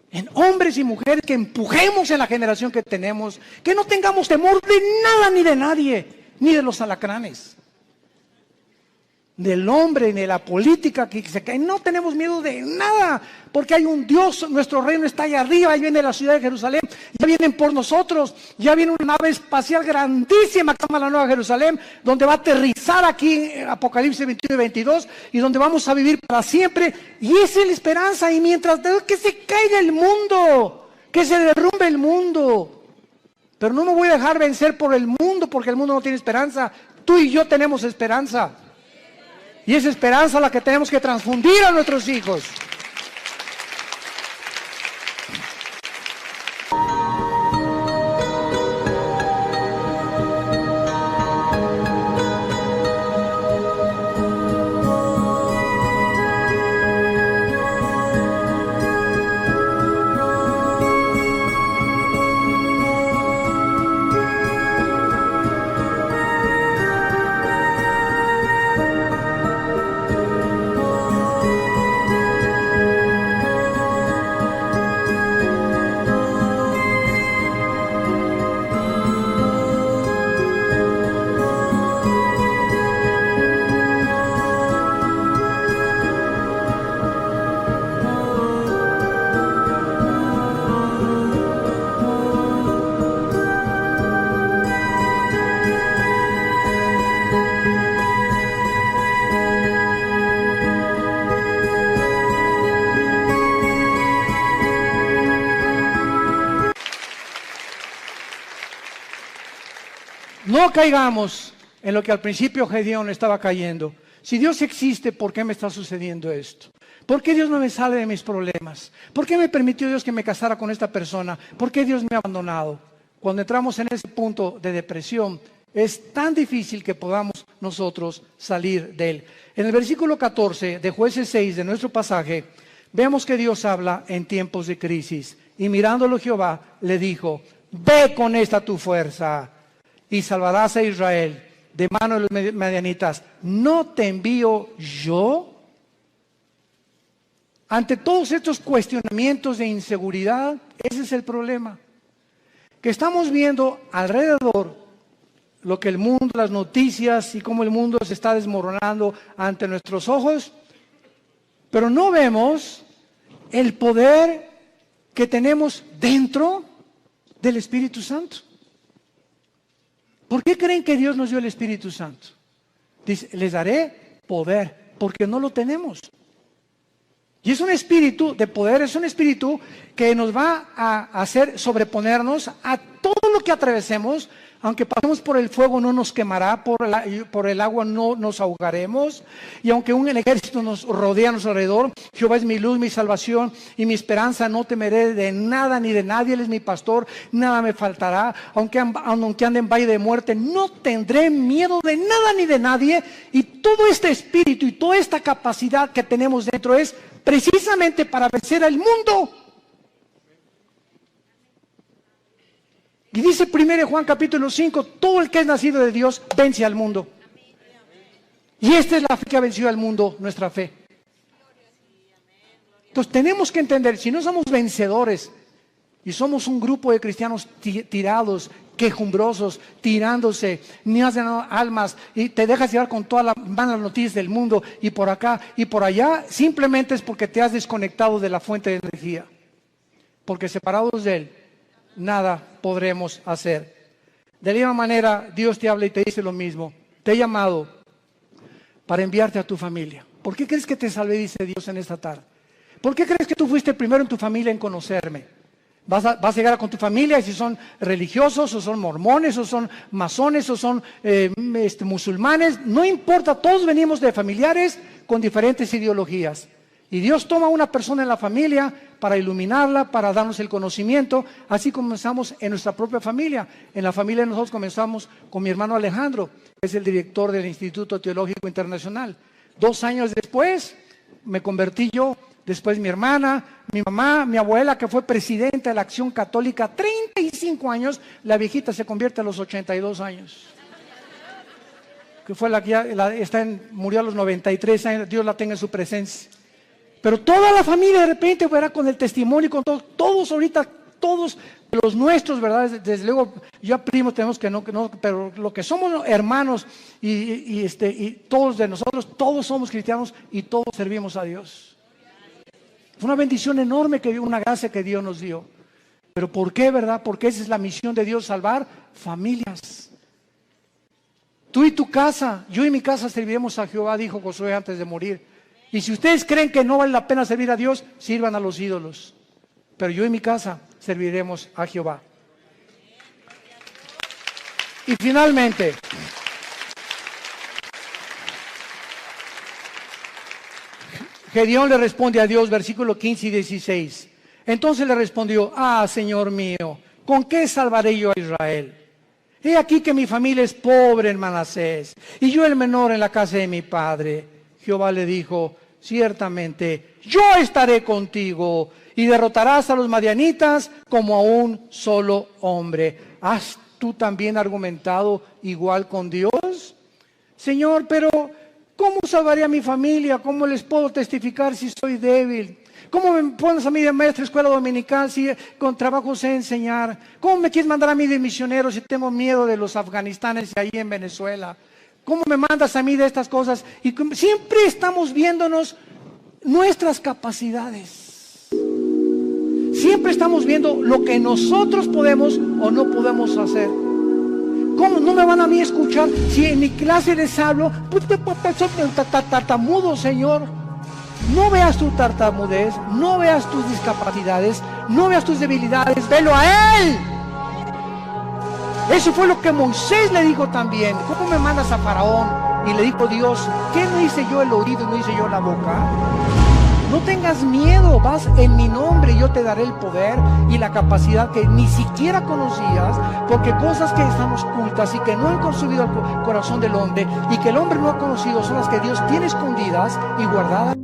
en hombres y mujeres que empujemos en la generación que tenemos, que no tengamos temor de nada ni de nadie, ni de los alacranes, del hombre, ni de la política que se cae. No tenemos miedo de nada, porque hay un Dios, nuestro reino está allá arriba, ahí viene la ciudad de Jerusalén, ya vienen por nosotros, ya viene una nave espacial grandísima que se llama la Nueva Jerusalén, donde va a aterrizar aquí en Apocalipsis 21 y 22, y donde vamos a vivir para siempre, y esa es la esperanza. Y mientras que se caiga el mundo, que se derrumbe el mundo, pero no me voy a dejar vencer por el mundo, porque el mundo no tiene esperanza. Tú y yo tenemos esperanza. Y esa esperanza es la que tenemos que transfundir a nuestros hijos. No caigamos en lo que al principio Gedeón estaba cayendo. Si Dios existe, ¿por qué me está sucediendo esto? ¿Por qué Dios no me sale de mis problemas? ¿Por qué me permitió Dios que me casara con esta persona? ¿Por qué Dios me ha abandonado? Cuando entramos en ese punto de depresión, es tan difícil que podamos nosotros salir de él. En el versículo 14 de Jueces 6 de nuestro pasaje, vemos que Dios habla en tiempos de crisis. Y mirándolo Jehová le dijo, ve con esta tu fuerza y salvarás a Israel de mano de los madianitas. ¿No te envío yo? Ante todos estos cuestionamientos de inseguridad, ese es el problema. Que estamos viendo alrededor lo que el mundo, las noticias y cómo el mundo se está desmoronando ante nuestros ojos, pero no vemos el poder que tenemos dentro del Espíritu Santo. ¿Por qué creen que Dios nos dio el Espíritu Santo? Dice, les daré poder, porque no lo tenemos. Y es un espíritu de poder, es un espíritu que nos va a hacer sobreponernos a todo lo que atravesemos. Aunque pasemos por el fuego no nos quemará, por el agua no nos ahogaremos. Y aunque un ejército nos rodea a nuestro alrededor, Jehová es mi luz, mi salvación y mi esperanza. No temeré de nada ni de nadie, Él es mi pastor, nada me faltará. Aunque ande en valle de muerte, no tendré miedo de nada ni de nadie. Y todo este espíritu y toda esta capacidad que tenemos dentro es precisamente para vencer al mundo. Y dice 1 Juan capítulo 5, todo el que es nacido de Dios vence al mundo. Y esta es la fe que ha vencido al mundo, nuestra fe. Entonces tenemos que entender, si no somos vencedores y somos un grupo de cristianos tirados, quejumbrosos, tirándose, ni hacen almas y te dejas llevar con todas las malas noticias del mundo y por acá y por allá, simplemente es porque te has desconectado de la fuente de energía. Porque separados de Él, nada podremos hacer. De la misma manera, Dios te habla y te dice lo mismo. Te he llamado para enviarte a tu familia. ¿Por qué crees que te salvé, dice Dios en esta tarde? ¿Por qué crees que tú fuiste el primero en tu familia en conocerme? Vas a llegar con tu familia y si son religiosos o son mormones o son masones o son musulmanes, no importa, todos venimos de familiares con diferentes ideologías. Y Dios toma a una persona en la familia para iluminarla, para darnos el conocimiento. Así comenzamos en nuestra propia familia. En la familia nosotros comenzamos con mi hermano Alejandro, que es el director del Instituto Teológico Internacional. 2 años después me convertí yo, después mi hermana, mi mamá, mi abuela, que fue presidenta de la Acción Católica, 35 años, la viejita se convierte a los 82 años. Que fue la que murió a los 93 años, Dios la tenga en su presencia. Pero toda la familia de repente verá con el testimonio, con todos ahorita, todos los nuestros, ¿verdad? Desde luego, ya primos tenemos que no, pero lo que somos hermanos y todos de nosotros, todos somos cristianos y todos servimos a Dios. Fue una bendición enorme, una gracia que Dios nos dio. Pero ¿por qué, verdad? Porque esa es la misión de Dios, salvar familias. Tú y tu casa, yo y mi casa serviremos a Jehová, dijo Josué antes de morir. Y si ustedes creen que no vale la pena servir a Dios, sirvan a los ídolos. Pero yo y mi casa serviremos a Jehová. Y finalmente, Gedeón le responde a Dios, versículo 15 y 16. Entonces le respondió, Señor mío, ¿con qué salvaré yo a Israel? He aquí que mi familia es pobre en Manasés, y yo el menor en la casa de mi padre. Jehová le dijo, ciertamente, yo estaré contigo, y derrotarás a los madianitas como a un solo hombre. ¿Has tú también argumentado igual con Dios? Señor, pero ¿cómo salvaré a mi familia? ¿Cómo les puedo testificar si soy débil? ¿Cómo me pones a mí de maestra escuela dominical si con trabajo sé enseñar? ¿Cómo me quieres mandar a mí de misionero si tengo miedo de los afganistanes ahí en Venezuela? ¿Cómo me mandas a mí de estas cosas? Y siempre estamos viéndonos nuestras capacidades. Siempre estamos viendo lo que nosotros podemos o no podemos hacer. ¿Cómo no me van a mí escuchar si en mi clase les hablo? Pues soy tartamudo, Señor. No veas tu tartamudez, no veas tus discapacidades, no veas tus debilidades, velo a Él. Eso fue lo que Moisés le dijo también. ¿Cómo me mandas a Faraón? Y le dijo Dios, ¿qué no hice yo el oído y no hice yo la boca? No tengas miedo, vas en mi nombre y yo te daré el poder y la capacidad que ni siquiera conocías, porque cosas que están ocultas y que no han consumido el corazón del hombre y que el hombre no ha conocido son las que Dios tiene escondidas y guardadas.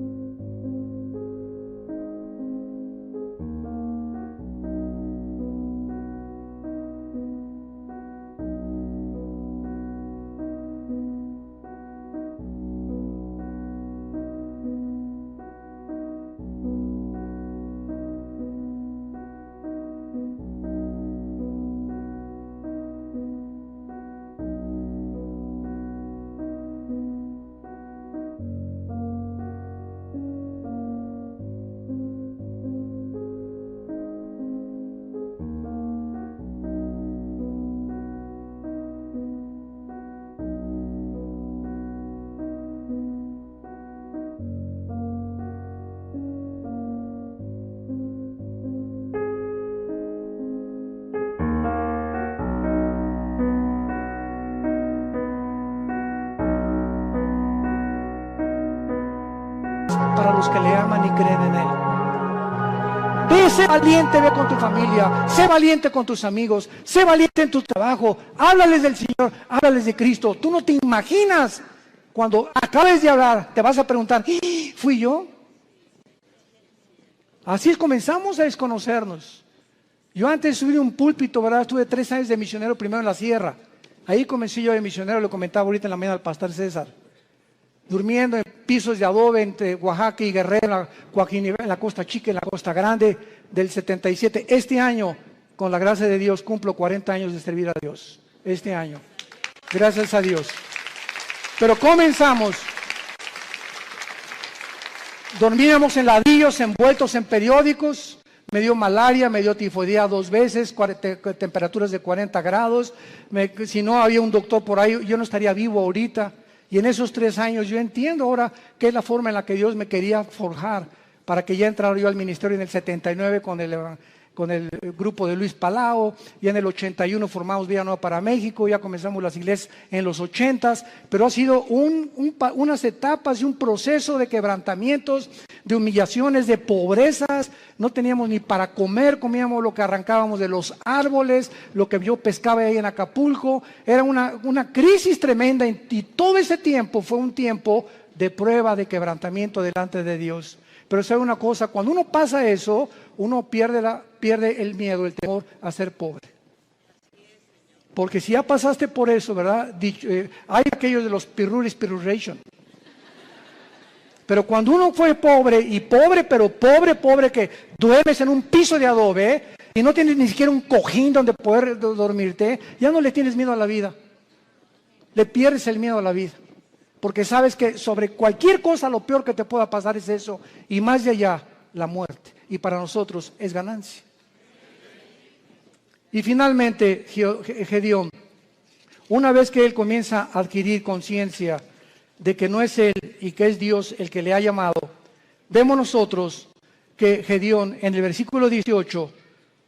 para los que le aman y creen en Él. Ve, sé valiente, ve con tu familia, sé valiente con tus amigos, sé valiente en tu trabajo, háblales del Señor, háblales de Cristo. Tú no te imaginas, cuando acabes de hablar, te vas a preguntar, ¿fui yo? Así es, comenzamos a desconocernos. Yo antes de subir un púlpito, ¿verdad? Estuve 3 años de misionero, primero en la sierra. Ahí comencé yo de misionero, lo comentaba ahorita en la mañana al pastor César. Durmiendo en pisos de adobe entre Oaxaca y Guerrero, en la Costa Chica, en la Costa Grande, del 77. Este año, con la gracia de Dios, cumplo 40 años de servir a Dios. Este año. Gracias a Dios. Pero comenzamos. Dormíamos en ladrillos, envueltos en periódicos. Me dio malaria, me dio tifoidea 2 veces, temperaturas de 40 grados. Si no había un doctor por ahí, yo no estaría vivo ahorita. Y en esos 3 años yo entiendo ahora qué es la forma en la que Dios me quería forjar para que ya entrara yo al ministerio en el 79 con el grupo de Luis Palau. Ya en el 81 formamos Vida Nueva para México, ya comenzamos las iglesias en los 80s, pero ha sido unas etapas y un proceso de quebrantamientos, de humillaciones, de pobrezas. No teníamos ni para comer, comíamos lo que arrancábamos de los árboles, lo que yo pescaba ahí en Acapulco. Era una crisis tremenda y todo ese tiempo fue un tiempo de prueba, de quebrantamiento delante de Dios. Pero sabe una cosa, cuando uno pasa eso, uno pierde el miedo, el temor a ser pobre. Porque si ya pasaste por eso, ¿verdad? Hay aquellos de los pirruration. Pero cuando uno fue pobre, y pobre, pero pobre, que duermes en un piso de adobe y no tienes ni siquiera un cojín donde poder dormirte, ya no le tienes miedo a la vida. Le pierdes el miedo a la vida. Porque sabes que sobre cualquier cosa lo peor que te pueda pasar es eso. Y más de allá, la muerte. Y para nosotros es ganancia. Y finalmente, Gedeón, una vez que él comienza a adquirir conciencia de que no es él y que es Dios el que le ha llamado, vemos nosotros que Gedeón en el versículo 18,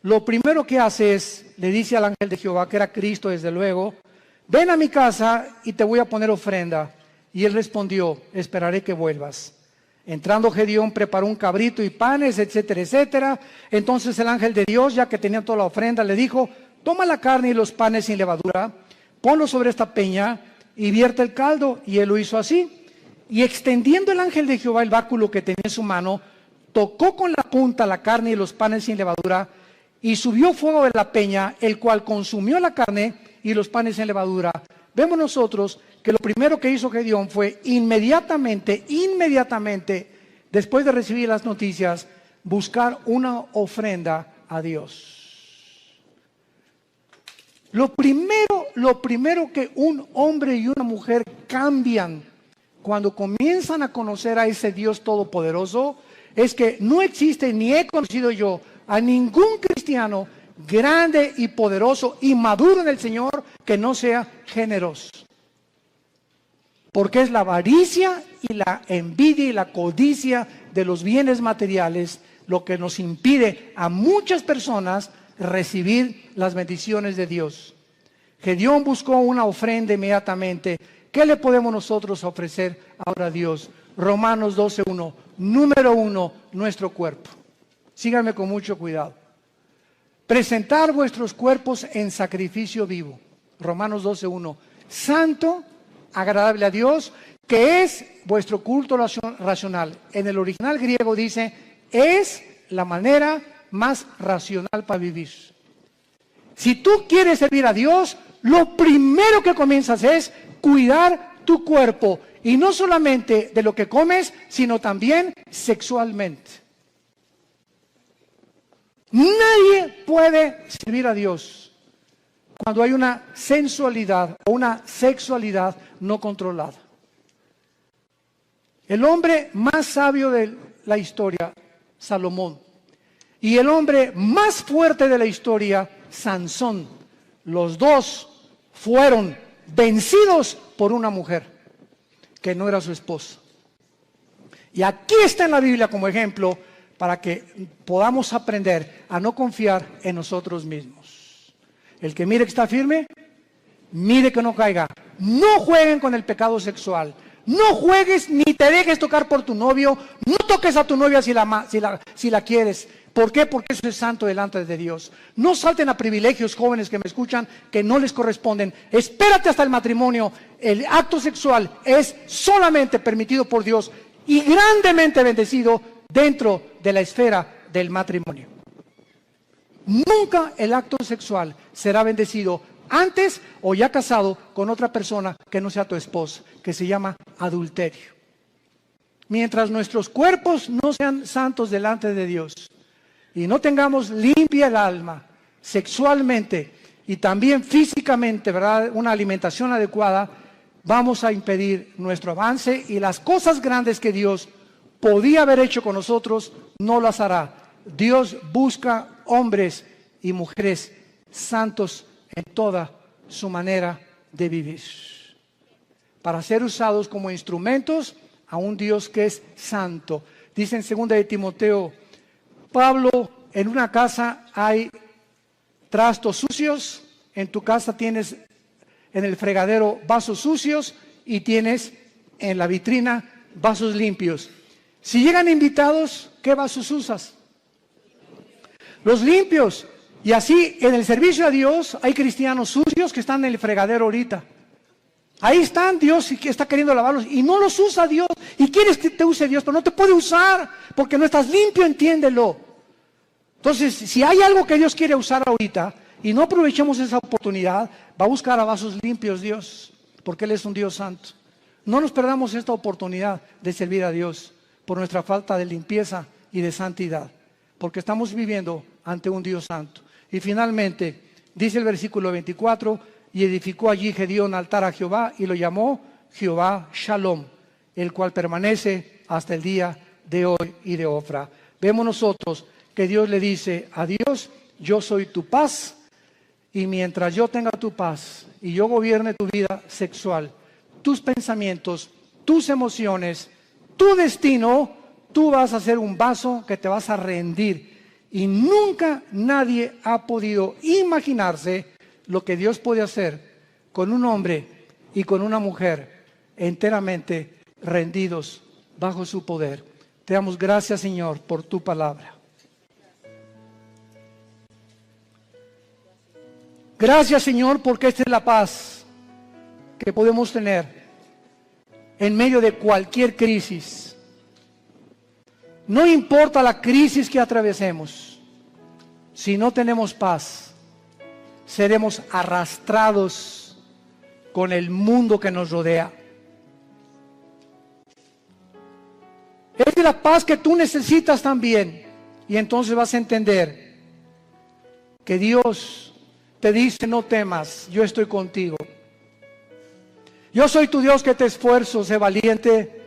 lo primero que hace es, le dice al ángel de Jehová, que era Cristo desde luego, ven a mi casa y te voy a poner ofrenda. Y él respondió, esperaré que vuelvas. Entrando Gedeón preparó un cabrito y panes, etcétera, etcétera. Entonces el ángel de Dios, ya que tenía toda la ofrenda, le dijo, toma la carne y los panes sin levadura, ponlo sobre esta peña y vierte el caldo. Y él lo hizo así. Y extendiendo el ángel de Jehová el báculo que tenía en su mano, tocó con la punta la carne y los panes sin levadura, y subió fuego de la peña, el cual consumió la carne y los panes sin levadura. Vemos nosotros que lo primero que hizo Gedeón fue inmediatamente, después de recibir las noticias, buscar una ofrenda a Dios. Lo primero que un hombre y una mujer cambian cuando comienzan a conocer a ese Dios todopoderoso es que no existe, ni he conocido yo a ningún cristiano grande y poderoso y maduro en el Señor que no sea generoso. Porque es la avaricia y la envidia y la codicia de los bienes materiales lo que nos impide a muchas personas recibir las bendiciones de Dios. Gedeón buscó una ofrenda inmediatamente. ¿Qué le podemos nosotros ofrecer ahora a Dios? Romanos 12:1. Número 1, nuestro cuerpo. Síganme con mucho cuidado. Presentar vuestros cuerpos en sacrificio vivo. Romanos 12:1. Santo, agradable a Dios, que es vuestro culto racional. En el original griego dice, es la manera más racional para vivir. Si tú quieres servir a Dios, lo primero que comienzas es cuidar tu cuerpo. Y no solamente de lo que comes, sino también sexualmente. Nadie puede servir a Dios cuando hay una sensualidad o una sexualidad no controlada. El hombre más sabio de la historia, Salomón, y el hombre más fuerte de la historia, Sansón, los dos fueron vencidos por una mujer que no era su esposa. Y aquí está en la Biblia como ejemplo para que podamos aprender a no confiar en nosotros mismos. El que mire que está firme, mire que no caiga. No jueguen con el pecado sexual. No juegues ni te dejes tocar por tu novio. No toques a tu novia si la quieres. ¿Por qué? Porque eso es santo delante de Dios. No salten a privilegios, jóvenes que me escuchan, que no les corresponden. Espérate hasta el matrimonio. El acto sexual es solamente permitido por Dios y grandemente bendecido dentro de la esfera del matrimonio. Nunca el acto sexual será bendecido antes o ya casado con otra persona que no sea tu esposa, que se llama adulterio. Mientras nuestros cuerpos no sean santos delante de Dios y no tengamos limpia el alma sexualmente y también físicamente, ¿verdad?, una alimentación adecuada, vamos a impedir nuestro avance y las cosas grandes que Dios podía haber hecho con nosotros, no las hará. Dios busca hombres y mujeres santos en toda su manera de vivir, para ser usados como instrumentos a un Dios que es santo. Dice en 2 de Timoteo, Pablo, en una casa hay trastos sucios, en tu casa tienes en el fregadero vasos sucios y tienes en la vitrina vasos limpios. Si llegan invitados, ¿qué vasos usas? Los limpios. Y así en el servicio a Dios hay cristianos sucios que están en el fregadero ahorita. Ahí están, Dios que está queriendo lavarlos y no los usa Dios. Y quieres que te use Dios, pero no te puede usar porque no estás limpio, entiéndelo. Entonces, si hay algo que Dios quiere usar ahorita y no aprovechamos esa oportunidad, va a buscar a vasos limpios Dios, porque Él es un Dios santo. No nos perdamos esta oportunidad de servir a Dios por nuestra falta de limpieza y de santidad, porque estamos viviendo ante un Dios santo. Y finalmente, dice el versículo 24, y edificó allí Gedeón altar a Jehová y lo llamó Jehová Shalom, el cual permanece hasta el día de hoy y de Ofra. Vemos nosotros que Dios le dice a Dios, yo soy tu paz, y mientras yo tenga tu paz y yo gobierne tu vida sexual, tus pensamientos, tus emociones, tu destino, tú vas a ser un vaso que te vas a rendir. Y nunca nadie ha podido imaginarse lo que Dios puede hacer con un hombre y con una mujer enteramente rendidos bajo su poder. Te damos gracias, Señor, por tu palabra. Gracias, Señor, porque esta es la paz que podemos tener en medio de cualquier crisis. No importa la crisis que atravesemos, si no tenemos paz, seremos arrastrados con el mundo que nos rodea. Es la paz que tú necesitas también, y entonces vas a entender que Dios te dice, no temas, yo estoy contigo. Yo soy tu Dios que te esfuerzo, sé valiente.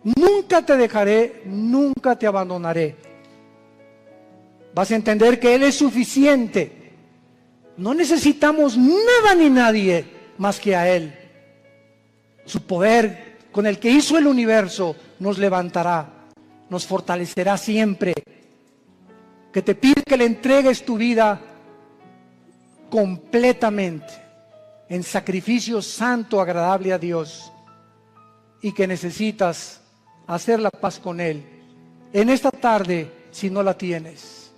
Nunca te dejaré, nunca te abandonaré. Vas a entender que Él es suficiente. No necesitamos nada ni nadie más que a Él. Su poder con el que hizo el universo nos levantará, nos fortalecerá siempre. Que te pide que le entregues tu vida completamente en sacrificio santo, agradable a Dios, y que necesitas hacer la paz con Él en esta tarde si no la tienes.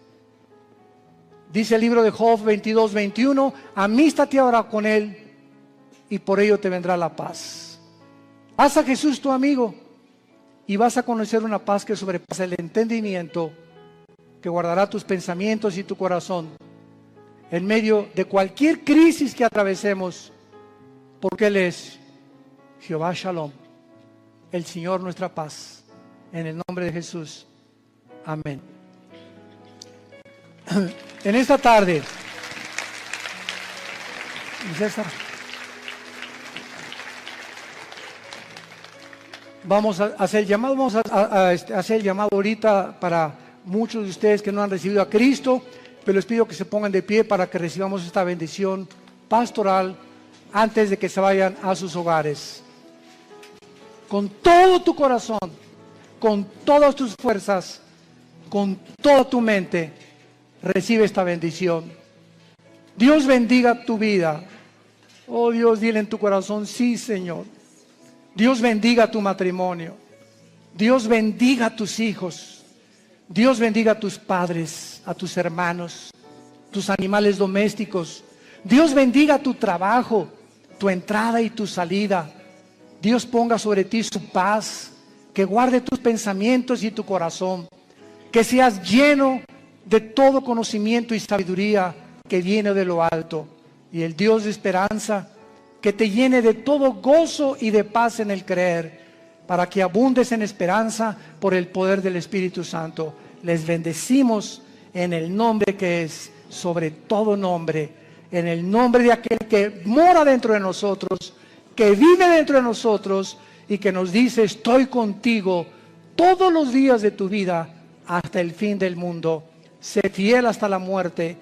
Dice el libro de Job 22:21, amístate ahora con Él y por ello te vendrá la paz. Haz a Jesús tu amigo y vas a conocer una paz que sobrepasa el entendimiento, que guardará tus pensamientos y tu corazón en medio de cualquier crisis que atravesemos, porque Él es Jehová Shalom, el Señor nuestra paz. En el nombre de Jesús. Amén. En esta tarde, César, vamos a hacer el llamado, hacer el llamado ahorita para muchos de ustedes que no han recibido a Cristo, pero les pido que se pongan de pie para que recibamos esta bendición pastoral antes de que se vayan a sus hogares. Con todo tu corazón, con todas tus fuerzas, con toda tu mente, recibe esta bendición. Dios bendiga tu vida. Oh Dios, dile en tu corazón, sí, Señor. Dios bendiga tu matrimonio. Dios bendiga a tus hijos. Dios bendiga a tus padres, a tus hermanos, tus animales domésticos. Dios bendiga tu trabajo, tu entrada y tu salida. Dios ponga sobre ti su paz, que guarde tus pensamientos y tu corazón. Que seas lleno de todo conocimiento y sabiduría que viene de lo alto. Y el Dios de esperanza, que te llene de todo gozo y de paz en el creer, para que abundes en esperanza por el poder del Espíritu Santo. Les bendecimos en el nombre que es sobre todo nombre, en el nombre de aquel que mora dentro de nosotros, que vive dentro de nosotros y que nos dice: estoy contigo todos los días de tu vida hasta el fin del mundo. Sé fiel hasta la muerte